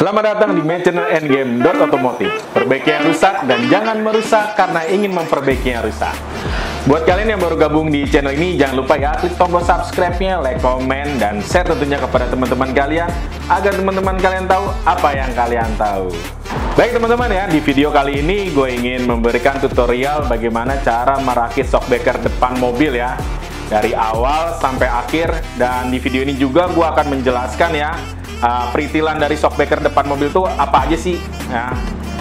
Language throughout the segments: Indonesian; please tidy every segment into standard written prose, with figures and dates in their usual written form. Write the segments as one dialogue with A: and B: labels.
A: Selamat datang di My Channel Endgame.otomotif. Perbaiki yang rusak dan jangan merusak karena ingin memperbaiki yang rusak. Buat kalian yang baru gabung di channel ini, jangan lupa ya klik tombol subscribe-nya, like, komen, dan share tentunya kepada teman-teman kalian agar teman-teman kalian tahu apa yang kalian tahu. Baik teman-teman ya, di video kali ini gue ingin memberikan tutorial bagaimana cara merakit shockbreaker depan mobil ya, dari awal sampai akhir. Dan di video ini juga gue akan menjelaskan ya peritilan dari shockbreaker depan mobil itu apa aja sih ya.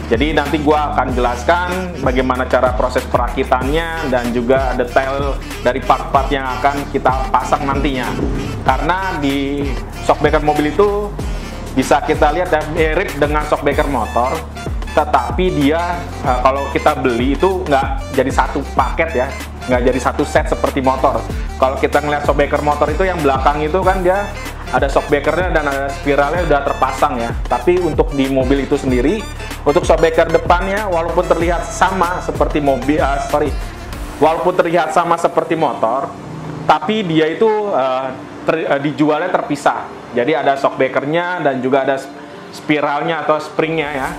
A: Jadi nanti gue akan jelaskan bagaimana cara proses perakitannya dan juga detail dari part-part yang akan kita pasang nantinya. Karena di shockbreaker mobil itu bisa kita lihat dan mirip dengan shockbreaker motor, tetapi dia kalau kita beli itu nggak jadi satu paket ya, nggak jadi satu set seperti motor. Kalau kita ngeliat shockbreaker motor itu yang belakang itu kan dia ada shockbreakernya dan ada spiralnya udah terpasang ya. Tapi untuk di mobil itu sendiri, untuk shockbreaker depannya walaupun terlihat sama seperti mobil, walaupun terlihat sama seperti motor, tapi dia itu dijualnya terpisah. Jadi ada shockbreakernya dan juga ada spiralnya atau springnya ya.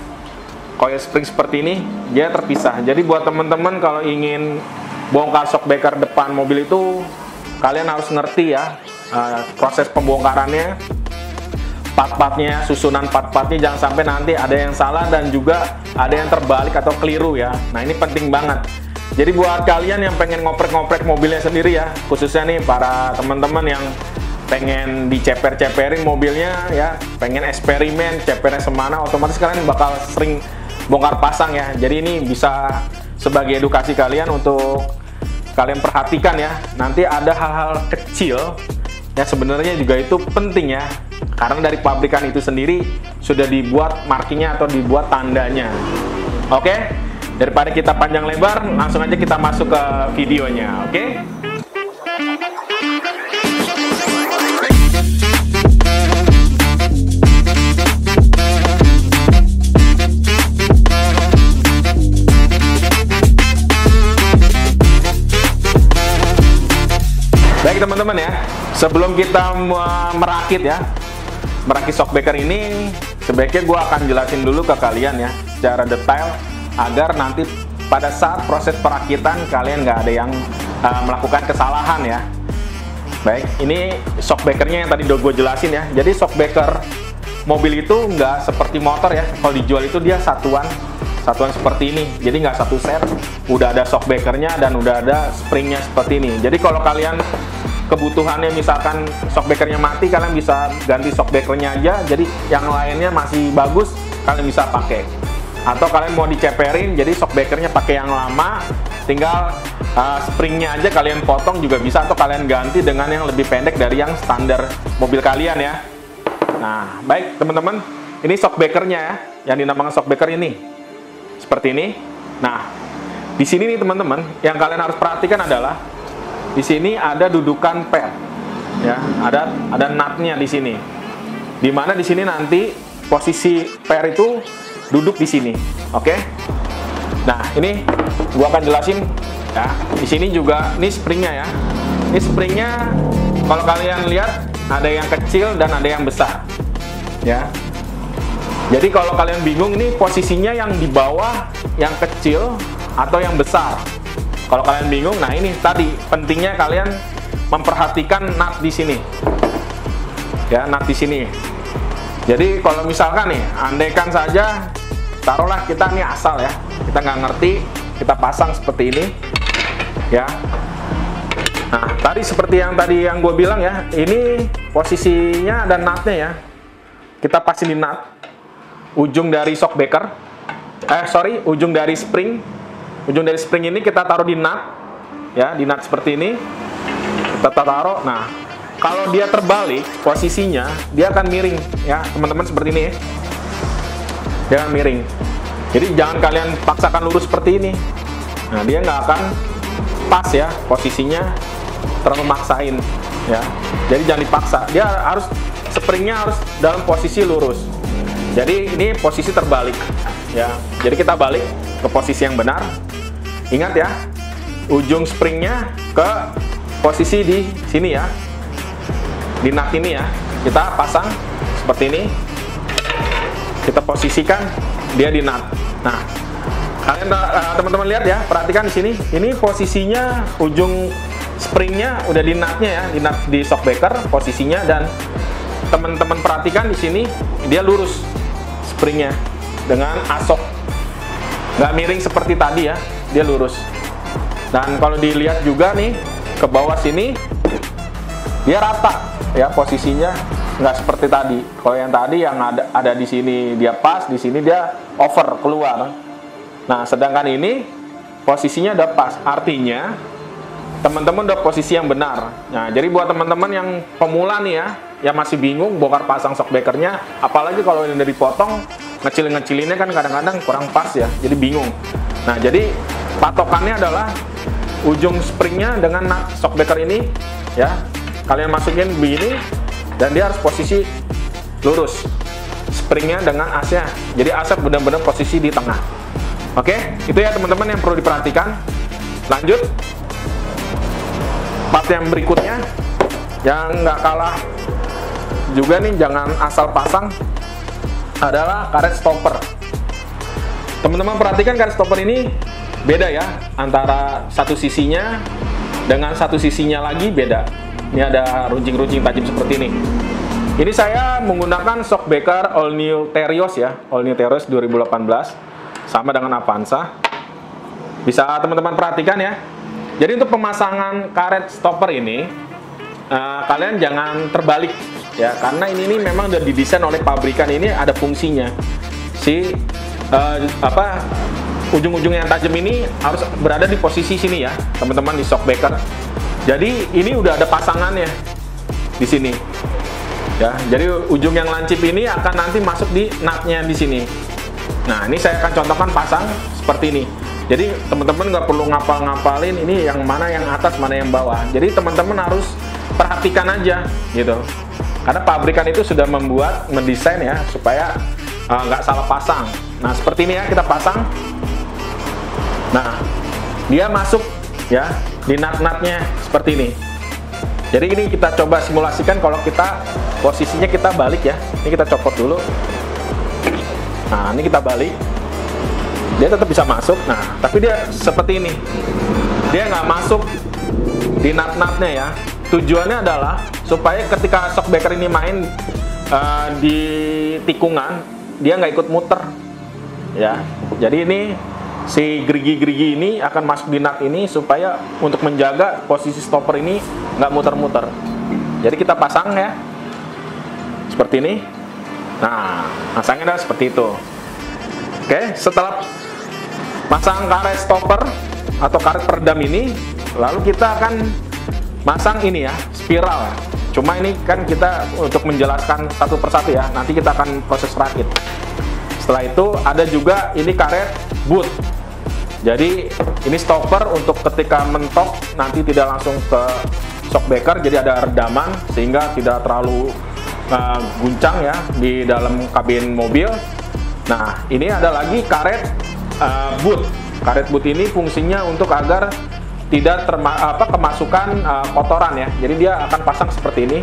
A: Coil spring seperti ini dia terpisah. Jadi buat teman-teman kalau ingin bongkar shockbreaker depan mobil itu, kalian harus ngerti ya proses pembongkarannya, part-partnya, susunan part-partnya, jangan sampai nanti ada yang salah dan juga ada yang terbalik atau keliru ya. Nah ini penting banget. Jadi buat kalian yang pengen ngoprek-ngoprek mobilnya sendiri ya, khususnya nih para teman-teman yang pengen diceper-ceperin mobilnya ya, pengen eksperimen cepernya semana, otomatis kalian bakal sering bongkar pasang ya. Jadi ini bisa sebagai edukasi kalian untuk kalian perhatikan ya. Nanti ada hal-hal kecil ya, sebenarnya juga itu penting ya, karena dari pabrikan itu sendiri sudah dibuat markingnya atau dibuat tandanya. Oke, daripada kita panjang lebar, langsung aja kita masuk ke videonya. Oke. Baik teman-teman ya, sebelum kita merakit shockbreaker ini, sebaiknya gue akan jelasin dulu ke kalian ya secara detail agar nanti pada saat proses perakitan kalian nggak ada yang melakukan kesalahan ya. Baik, ini shockbreakernya yang tadi udah gue jelasin ya. Jadi shockbreaker mobil itu nggak seperti motor ya, kalau dijual itu dia satuan seperti ini. Jadi nggak satu set, udah ada shockbreakernya dan udah ada springnya seperti ini. Jadi kalau kalian kebutuhannya misalkan shockbreakernya mati, kalian bisa ganti shockbreakernya aja, jadi yang lainnya masih bagus kalian bisa pakai. Atau kalian mau diceperin, jadi shockbreakernya pakai yang lama, tinggal springnya aja kalian potong juga bisa, atau kalian ganti dengan yang lebih pendek dari yang standar mobil kalian ya. Nah baik teman-teman, ini shockbreakernya ya, yang dinamakan shockbreaker ini seperti ini. Nah, di sini nih teman-teman, yang kalian harus perhatikan adalah di sini ada dudukan pad, ya, ada nutnya di sini. Dimana di sini nanti posisi pair itu duduk di sini, oke? Nah, ini gua akan jelasin ya. Di sini juga, ini springnya ya. Ini springnya kalau kalian lihat ada yang kecil dan ada yang besar, ya. Jadi kalau kalian bingung ini posisinya yang di bawah yang kecil atau yang besar. Kalau kalian bingung, nah ini tadi pentingnya kalian memperhatikan nut di sini. Ya, nut di sini. Jadi kalau misalkan nih, andaikan saja taruhlah kita nih asal ya, kita nggak ngerti, kita pasang seperti ini. Ya. Nah, tadi seperti yang yang gue bilang ya, ini posisinya ada nutnya ya. Kita pasang di nut. Ujung dari shockbreaker, ujung dari spring ini kita taruh di nut, ya, di nut seperti ini, kita taruh. Nah, kalau dia terbalik posisinya, dia akan miring, ya, teman-teman seperti ini, dia akan miring. Jadi jangan kalian paksakan lurus seperti ini, nah dia nggak akan pas ya, posisinya terlalu maksain, ya. Jadi jangan dipaksa, dia harus springnya harus dalam posisi lurus. Jadi ini posisi terbalik ya. Jadi kita balik ke posisi yang benar. Ingat ya, ujung springnya ke posisi di sini ya, di nut ini ya. Kita pasang seperti ini. kita posisikan dia di nut. Nah, kalian teman-teman lihat ya, perhatikan di sini. Ini posisinya ujung springnya udah di nutnya ya, di nut di shockbreaker posisinya, dan teman-teman perhatikan di sini dia lurus springnya dengan asok, nggak miring seperti tadi ya, dia lurus. Dan kalau dilihat juga nih ke bawah sini dia rata ya posisinya, nggak seperti tadi. Kalau yang tadi yang ada di sini dia pas, di sini dia over keluar. Nah, sedangkan ini posisinya udah pas, artinya teman-teman udah posisi yang benar. Nah, jadi buat teman-teman yang pemula nih ya, yang masih bingung bongkar pasang shockbreakernya, apalagi kalau ini dari potong, ngecilinnya kan kadang-kadang kurang pas ya, jadi bingung. Nah, jadi patokannya adalah ujung springnya dengan nut shockbreaker ini ya, kalian masukin begini, dan dia harus posisi lurus springnya dengan asnya, jadi asnya benar-benar posisi di tengah. Oke, itu ya teman-teman yang perlu diperhatikan. Lanjut part yang berikutnya yang nggak kalah juga nih, jangan asal pasang, adalah karet stopper. Teman-teman perhatikan karet stopper ini beda ya, antara satu sisinya dengan satu sisinya lagi beda. Ini ada runcing-runcing tajam seperti ini. Ini saya menggunakan shockbreaker All New Terios ya, All New Terios 2018, sama dengan Avanza. Bisa teman-teman perhatikan ya. Jadi untuk pemasangan karet stopper ini, kalian jangan terbalik ya, karena ini memang udah didesain oleh pabrikan, ini ada fungsinya. Si ujung-ujung yang tajam ini harus berada di posisi sini ya, teman-teman, di shockbreaker. Jadi ini udah ada pasangannya di sini. Ya, jadi ujung yang lancip ini akan nanti masuk di nutnya di sini. Nah, ini saya akan contohkan pasang seperti ini. Jadi teman-teman nggak perlu ngapal-ngapalin ini yang mana yang atas, mana yang bawah. Jadi teman-teman harus perhatikan aja gitu. Karena pabrikan itu sudah mendesain ya supaya nggak salah pasang. Nah, seperti ini ya, kita pasang. Nah, dia masuk ya di nut-nutnya seperti ini. Jadi ini kita coba simulasikan kalau kita posisinya kita balik ya. Ini kita copot dulu. Nah, ini kita balik. Dia tetap bisa masuk. Nah, tapi dia seperti ini. Dia nggak masuk di nut-nutnya ya. Tujuannya adalah supaya ketika shockbreaker ini main di tikungan, dia nggak ikut muter. Ya, jadi ini si gerigi-gerigi ini akan masuk di nut ini supaya untuk menjaga posisi stopper ini nggak muter-muter. Jadi kita pasang ya, seperti ini. Nah, pasangnya adalah seperti itu. Oke, setelah pasang karet stopper atau karet peredam ini, lalu kita akan masang ini ya, spiral. Cuma ini kan kita untuk menjelaskan satu persatu ya, nanti kita akan proses rakit. Setelah itu ada juga ini karet boot. Jadi ini stopper untuk ketika mentok nanti tidak langsung ke shockbreaker, jadi ada redaman sehingga tidak terlalu guncang ya di dalam kabin mobil. Nah, ini ada lagi karet boot. Karet boot ini fungsinya untuk agar tidak kemasukan kotoran ya. Jadi dia akan pasang seperti ini.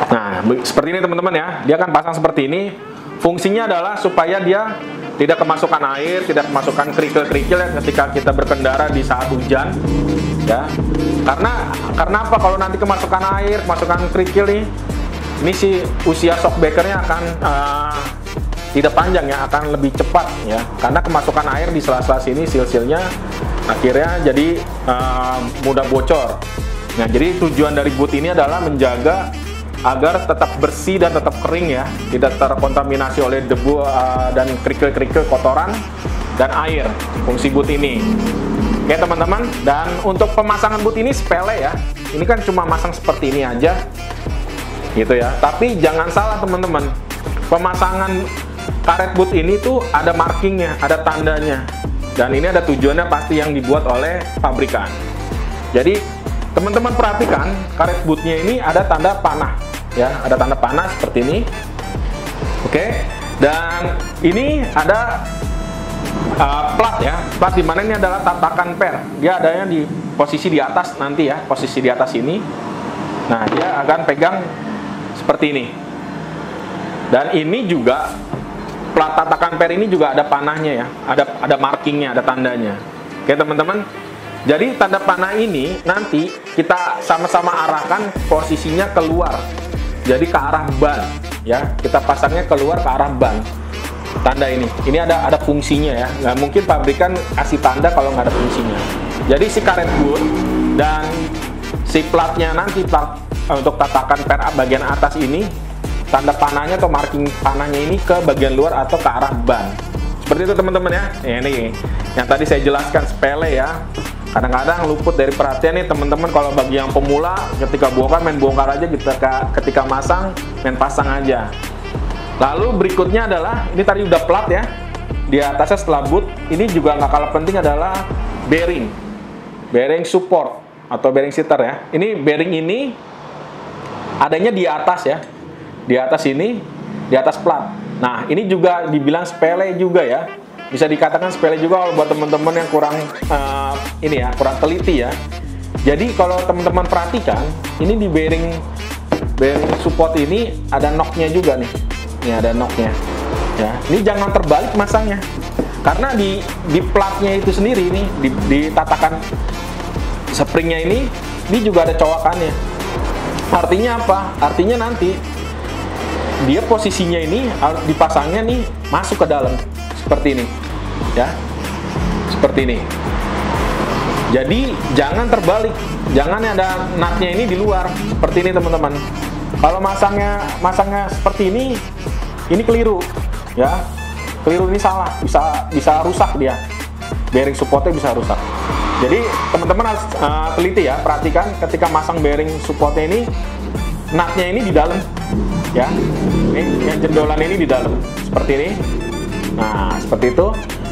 A: Nah, seperti ini teman-teman ya. Dia akan pasang seperti ini. Fungsinya adalah supaya dia tidak kemasukan air, tidak kemasukan kerikil-kerikil ya ketika kita berkendara di saat hujan ya. Karena apa? Kalau nanti kemasukan air, kemasukan kerikil nih, ini si usia shockbreakernya akan tidak panjang ya, akan lebih cepat ya, karena kemasukan air di sela-sela sini, sil-silnya akhirnya jadi mudah bocor. Nah, jadi tujuan dari boot ini adalah menjaga agar tetap bersih dan tetap kering ya, tidak terkontaminasi oleh debu dan kerikil-kerikil kotoran dan air. Fungsi boot ini. Oke teman-teman, dan untuk pemasangan boot ini sepele ya. Ini kan cuma masang seperti ini aja, gitu ya. Tapi jangan salah teman-teman, pemasangan karet boot ini tuh ada markingnya, ada tandanya. Dan ini ada tujuannya pasti yang dibuat oleh pabrikan. Jadi teman-teman perhatikan karet bootnya ini ada tanda panah ya, ada tanda panah seperti ini. Oke, dan ini ada plat ya, plat dimana ini adalah tatakan per. Dia adanya di posisi di atas nanti ya, posisi di atas ini. Nah, dia akan pegang seperti ini. Dan ini juga plat tatakan per ini juga ada panahnya ya, ada markingnya, ada tandanya. Oke teman-teman, jadi tanda panah ini nanti kita sama-sama arahkan posisinya keluar, jadi ke arah ban ya, kita pasangnya keluar ke arah ban. Tanda ini ada fungsinya ya, nggak mungkin pabrikan kasih tanda kalau nggak ada fungsinya. Jadi si karet boot dan si platnya nanti, plat untuk tatakan per bagian atas ini, tanda panahnya atau marking panahnya ini ke bagian luar atau ke arah ban. Seperti itu teman-teman ya. Ini yang tadi saya jelaskan sepele ya. Kadang-kadang luput dari perhatian nih teman-teman. Kalau bagi yang pemula, ketika bongkar main bongkar aja, ketika masang main pasang aja. Lalu berikutnya adalah, ini tadi udah plat ya, di atasnya setelah boot, ini juga nggak kalah penting adalah bearing support atau bearing seater ya. Ini bearing ini adanya di atas ya, di atas ini, di atas plat. Nah ini juga dibilang sepele juga ya, bisa dikatakan sepele juga kalau buat teman-teman yang kurang kurang teliti ya. Jadi kalau teman-teman perhatikan, ini di bearing support ini ada knocknya juga nih. Ini ada knocknya ya. Ini jangan terbalik masangnya, karena di platnya itu sendiri nih, di tatakan springnya ini juga ada cowakannya. Artinya apa? Artinya nanti dia posisinya ini dipasangnya nih masuk ke dalam seperti ini ya, seperti ini. Jadi jangan terbalik, jangan ada nutnya ini di luar seperti ini teman-teman. Kalau masangnya seperti ini keliru ya, keliru, ini salah, bisa rusak dia, bearing supportnya bisa rusak. Jadi teman-teman harus teliti ya, perhatikan ketika masang bearing supportnya ini, nutnya ini di dalam ya, ini yang jendolan ini di dalam seperti ini. Nah seperti itu,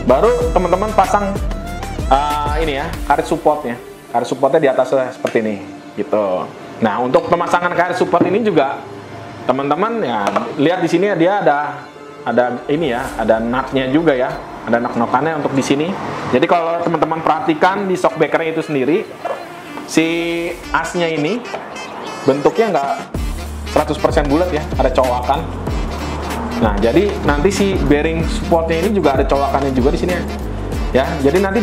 A: baru teman-teman pasang ini ya, karet supportnya di atasnya seperti ini gitu. Nah untuk pemasangan karet support ini juga teman-teman ya, lihat di sini dia ada ini ya, ada nutnya juga ya, ada knock-knockannya untuk di sini. Jadi kalau teman-teman perhatikan di shockbreaker itu sendiri, si asnya ini bentuknya nggak 100% bulat ya, ada cowakan. Nah jadi nanti si bearing supportnya ini juga ada cowakannya juga di sini ya. Jadi nanti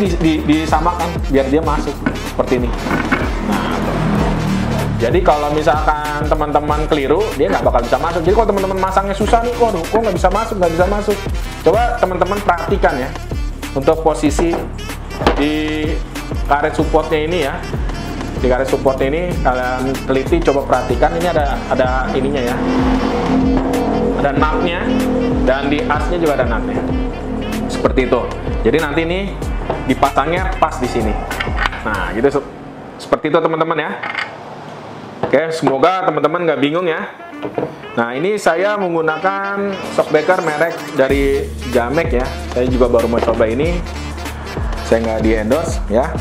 A: disamakan biar dia masuk seperti ini. Nah jadi kalau misalkan teman-teman keliru, dia nggak bakal bisa masuk. Jadi kalau teman-teman masangnya susah nih, waduh, kok nggak bisa masuk. Coba teman-teman perhatikan ya, untuk posisi di karet supportnya ini ya, di karet supportnya ini kalian teliti, coba perhatikan, ini ada ininya ya, ada nutnya, dan di asnya juga ada nutnya, seperti itu. Jadi nanti ini dipasangnya pas di sini. Nah, gitu seperti itu teman-teman ya. Oke, semoga teman-teman nggak bingung ya. Nah, ini saya menggunakan shockbreaker merek dari Jamek ya. Saya juga baru mau coba ini. Saya nggak di endorse ya.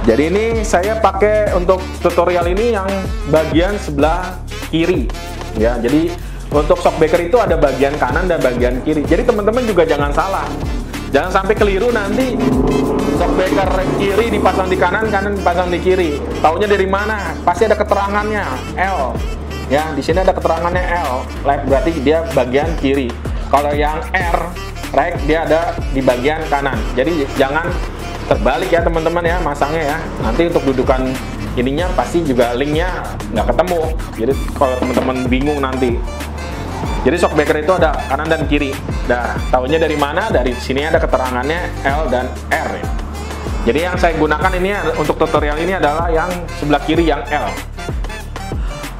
A: Jadi ini saya pakai untuk tutorial ini yang bagian sebelah kiri ya. Jadi untuk shockbreaker itu ada bagian kanan dan bagian kiri. Jadi teman-teman juga jangan salah. Jangan sampai keliru nanti shockbreaker kiri dipasang di kanan, kanan dipasang di kiri. Taunya dari mana? Pasti ada keterangannya L. Ya, di sini ada keterangannya L. Left berarti dia bagian kiri. Kalau yang R, right, dia ada di bagian kanan. Jadi jangan terbalik ya teman-teman ya masangnya ya. Nanti untuk dudukan ininya pasti juga linknya nggak ketemu. Jadi kalau teman-teman bingung nanti. Jadi shockbreaker itu ada kanan dan kiri. Nah, taunya dari mana? Dari sini ada keterangannya L dan R ya. Jadi yang saya gunakan ini untuk tutorial ini adalah yang sebelah kiri yang L.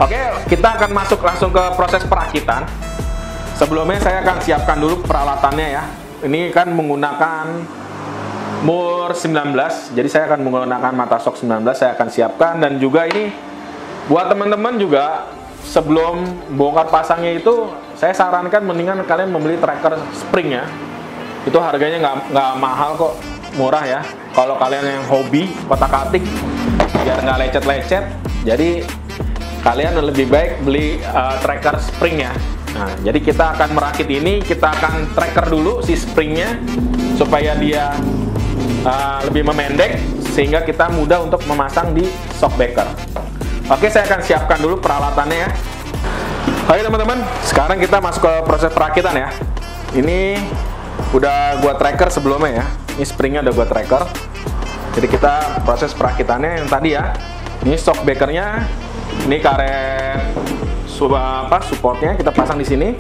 A: Oke, kita akan masuk langsung ke proses perakitan. Sebelumnya saya akan siapkan dulu peralatannya ya. Ini kan menggunakan Moore 19. Jadi saya akan menggunakan mata shock 19, saya akan siapkan. Dan juga ini buat teman-teman juga, sebelum bongkar pasangnya itu, saya sarankan mendingan kalian membeli tracker spring ya. Itu harganya nggak mahal kok, murah ya. Kalau kalian yang hobi kotak-atik biar nggak lecet-lecet, jadi kalian lebih baik beli tracker spring ya. Nah, jadi kita akan merakit ini, kita akan tracker dulu si springnya supaya dia lebih memendek sehingga kita mudah untuk memasang di shockbreaker. Oke, saya akan siapkan dulu peralatannya ya. Oke teman-teman, sekarang kita masuk ke proses perakitan ya. Ini udah gua tracker sebelumnya ya. Ini springnya udah gua tracker. Jadi kita proses perakitannya yang tadi ya. Ini shockbreakernya, ini karet supportnya kita pasang di sini.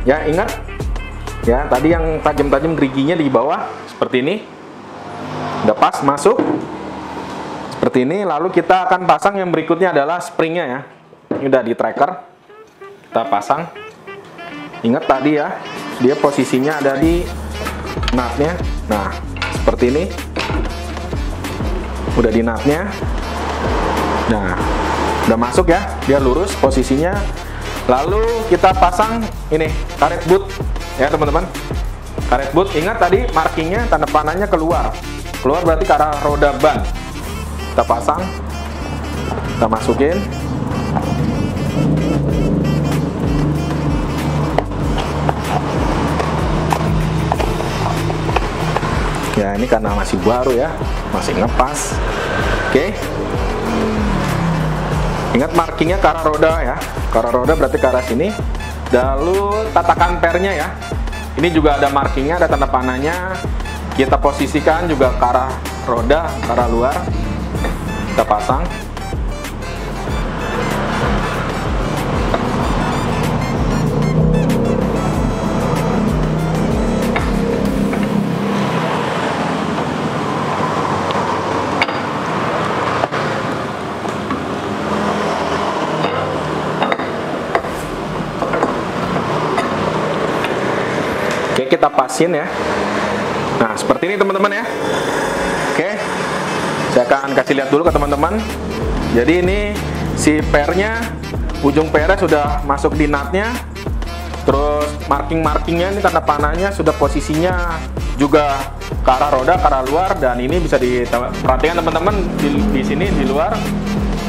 A: Ya ingat, ya tadi yang tajam-tajam geriginya di bawah seperti ini. Udah pas masuk seperti ini. Lalu kita akan pasang yang berikutnya adalah springnya ya. Ini udah di tracker. Kita pasang. Ingat tadi ya, dia posisinya ada di nutnya. Nah, seperti ini. Udah di nutnya. Nah, udah masuk ya, dia lurus posisinya. Lalu kita pasang ini karet boot ya teman-teman. Karet boot, ingat tadi markingnya tanda panahnya keluar. Keluar berarti ke arah roda ban. Kita pasang. Kita masukin. Ya ini karena masih baru ya, masih ngepas. Oke. Ingat markingnya ke arah roda ya. Ke arah roda berarti ke arah sini. Lalu tatakan pernya ya. Ini juga ada markingnya, ada tanda panahnya. Kita posisikan juga ke arah roda, ke arah luar. Kita pasang. Oke, kita pasin ya. Nah, seperti ini teman-teman ya. Oke, saya akan kasih lihat dulu ke teman-teman. Jadi ini si pernya, ujung pernya sudah masuk di nutnya. Terus marking-markingnya ini tanda panahnya sudah posisinya juga ke arah roda, ke arah luar. Dan ini bisa diperhatikan teman-teman di sini di luar.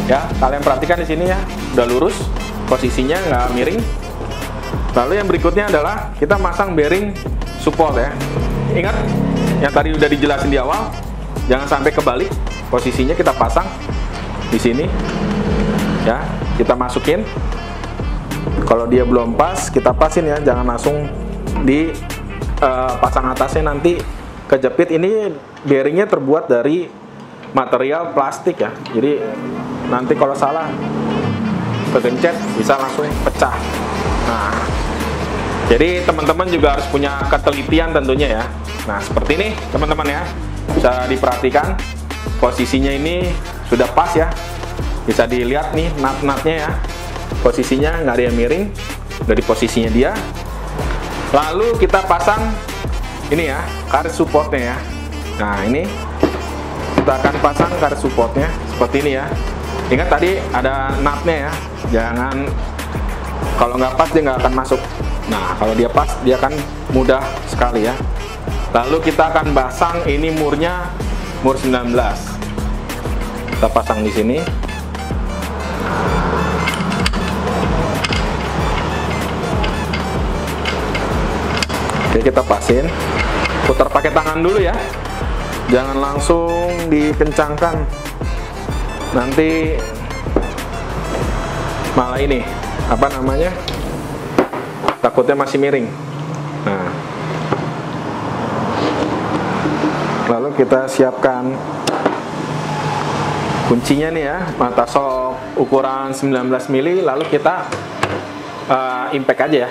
A: Ya, kalian perhatikan di sini ya, udah lurus posisinya, nggak miring. Lalu yang berikutnya adalah kita masang bearing support ya. Ingat yang tadi udah dijelasin di awal, jangan sampai kebalik. Posisinya kita pasang di sini. Ya, kita masukin. Kalau dia belum pas, kita pasin ya, jangan langsung di pasang atasnya, nanti kejepit. Ini bearingnya terbuat dari material plastik ya. Jadi nanti kalau salah kegencet bisa langsung pecah. Nah, jadi teman-teman juga harus punya ketelitian tentunya ya. Nah, seperti ini teman-teman ya. Bisa diperhatikan posisinya ini sudah pas ya. Bisa dilihat nih nut-nutnya ya. Posisinya nggak ada yang miring, dari posisinya dia. Lalu kita pasang ini ya, karet supportnya ya. Nah, ini kita akan pasang karet supportnya seperti ini ya. Ingat tadi ada nutnya ya. Jangan, kalau nggak pas dia nggak akan masuk. Nah, kalau dia pas, dia akan mudah sekali ya. Lalu kita akan pasang ini murnya, mur 19. Kita pasang di sini. Oke, kita pasin. Putar pakai tangan dulu ya. Jangan langsung dikencangkan. Nanti malah ini, apa namanya? Takutnya masih miring. Nah, lalu kita siapkan kuncinya nih ya, mata sok ukuran 19 mili. Lalu kita impact aja ya,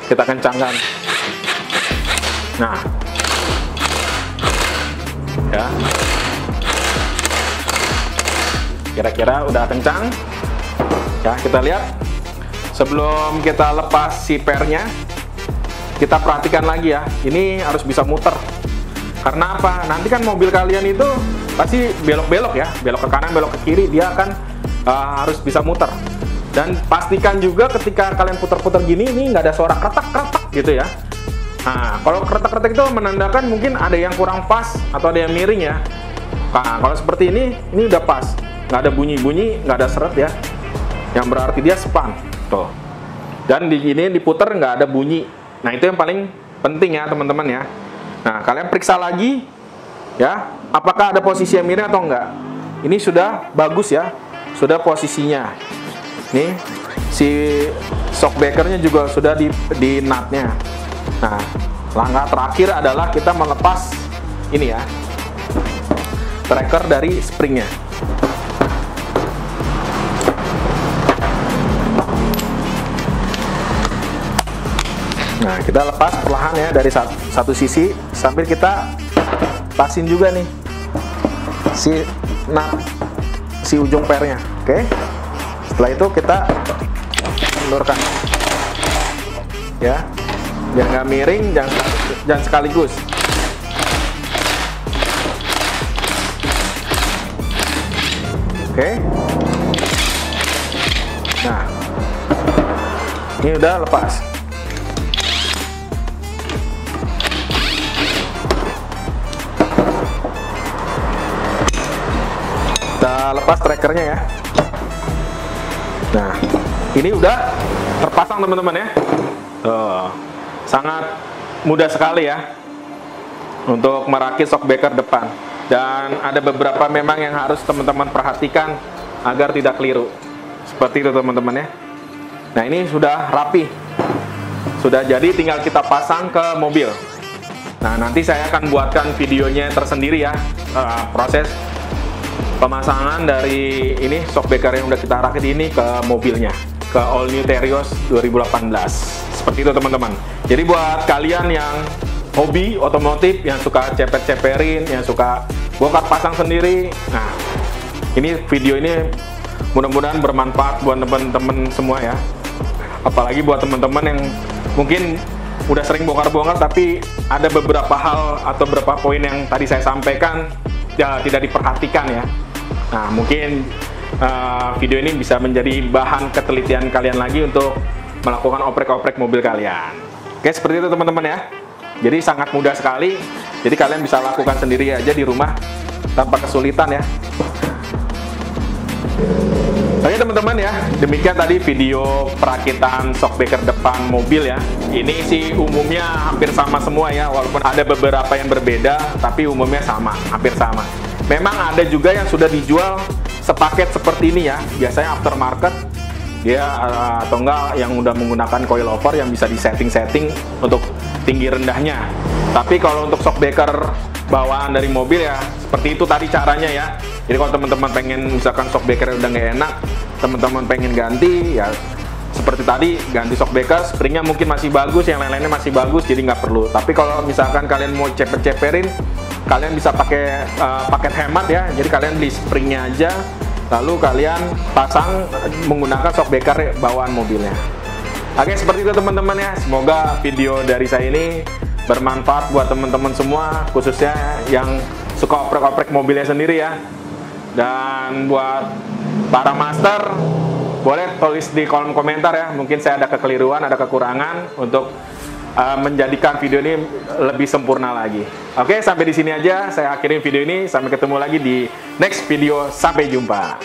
A: kita kencangkan. Nah, ya, kira-kira udah kencang ya. Kita lihat. Sebelum kita lepas si pernya, kita perhatikan lagi ya. Ini harus bisa muter. Karena apa? Nanti kan mobil kalian itu pasti belok-belok ya, belok ke kanan, belok ke kiri. Dia akan harus bisa muter. Dan pastikan juga ketika kalian putar-putar gini, ini nggak ada suara kretak-kretak gitu ya. Nah, kalau kretak-kretak itu menandakan mungkin ada yang kurang pas atau ada yang miring ya. Nah, kalau seperti ini udah pas, nggak ada bunyi-bunyi, nggak ada seret ya. Yang berarti dia span. Tuh. Dan di sini diputer nggak ada bunyi. Nah, itu yang paling penting ya teman-teman ya. Nah, kalian periksa lagi ya, apakah ada posisi yang miring atau enggak. Ini sudah bagus ya, sudah posisinya. Nih, si shockbreakernya juga sudah di nutnya. Nah, langkah terakhir adalah kita melepas ini ya, tracker dari springnya. Nah, kita lepas perlahan ya dari satu sisi sambil kita pasin juga nih si ujung pernya. Oke. Setelah itu kita ulurkan ya, biar nggak miring, jangan sekaligus. Oke. Nah, ini udah lepas. Kita lepas trackernya ya. Nah, ini udah terpasang teman-teman ya. Sangat mudah sekali ya untuk merakit shockbreaker depan. Dan ada beberapa memang yang harus teman-teman perhatikan agar tidak keliru. Seperti itu teman-teman ya. Nah, ini sudah rapi. Sudah jadi, tinggal kita pasang ke mobil. Nah, nanti saya akan buatkan videonya tersendiri ya, proses pemasangan dari ini shockbreaker yang udah kita rakit ini ke mobilnya, ke All New Terios 2018. Seperti itu teman-teman. Jadi buat kalian yang hobi otomotif, yang suka ceper-ceperin, yang suka bongkar pasang sendiri, nah ini video ini mudah-mudahan bermanfaat buat teman-teman semua ya. Apalagi buat teman-teman yang mungkin udah sering bongkar-bongkar tapi ada beberapa hal atau beberapa poin yang tadi saya sampaikan ya tidak diperhatikan ya. Nah, mungkin video ini bisa menjadi bahan ketelitian kalian lagi untuk melakukan oprek-oprek mobil kalian. Oke, seperti itu teman-teman ya. Jadi sangat mudah sekali. Jadi kalian bisa lakukan sendiri aja di rumah tanpa kesulitan ya. Oke teman-teman ya, demikian tadi video perakitan shockbreaker depan mobil ya. Ini sih umumnya hampir sama semua ya, walaupun ada beberapa yang berbeda, tapi umumnya sama, hampir sama. Memang ada juga yang sudah dijual sepaket seperti ini ya, biasanya aftermarket dia atau enggak yang udah menggunakan coilover yang bisa disetting-setting untuk tinggi rendahnya. Tapi kalau untuk shockbreaker bawaan dari mobil ya seperti itu tadi caranya ya. Jadi kalau teman-teman pengen misalkan shockbreaker udah nggak enak, teman-teman pengen ganti ya seperti tadi, ganti shockbreaker, springnya mungkin masih bagus, yang lain-lainnya masih bagus, jadi nggak perlu. Tapi kalau misalkan kalian mau ceper-ceperin, kalian bisa pakai paket hemat ya. Jadi kalian beli springnya aja, lalu kalian pasang menggunakan shockbreaker bawaan mobilnya. Oke, seperti itu teman-teman ya. Semoga video dari saya ini bermanfaat buat teman-teman semua, khususnya yang suka oprek-oprek mobilnya sendiri ya. Dan buat para master, boleh tulis di kolom komentar ya. Mungkin saya ada kekeliruan, ada kekurangan untuk menjadikan video ini lebih sempurna lagi. Oke, sampai di sini aja saya akhirin video ini. Sampai ketemu lagi di next video. Sampai jumpa.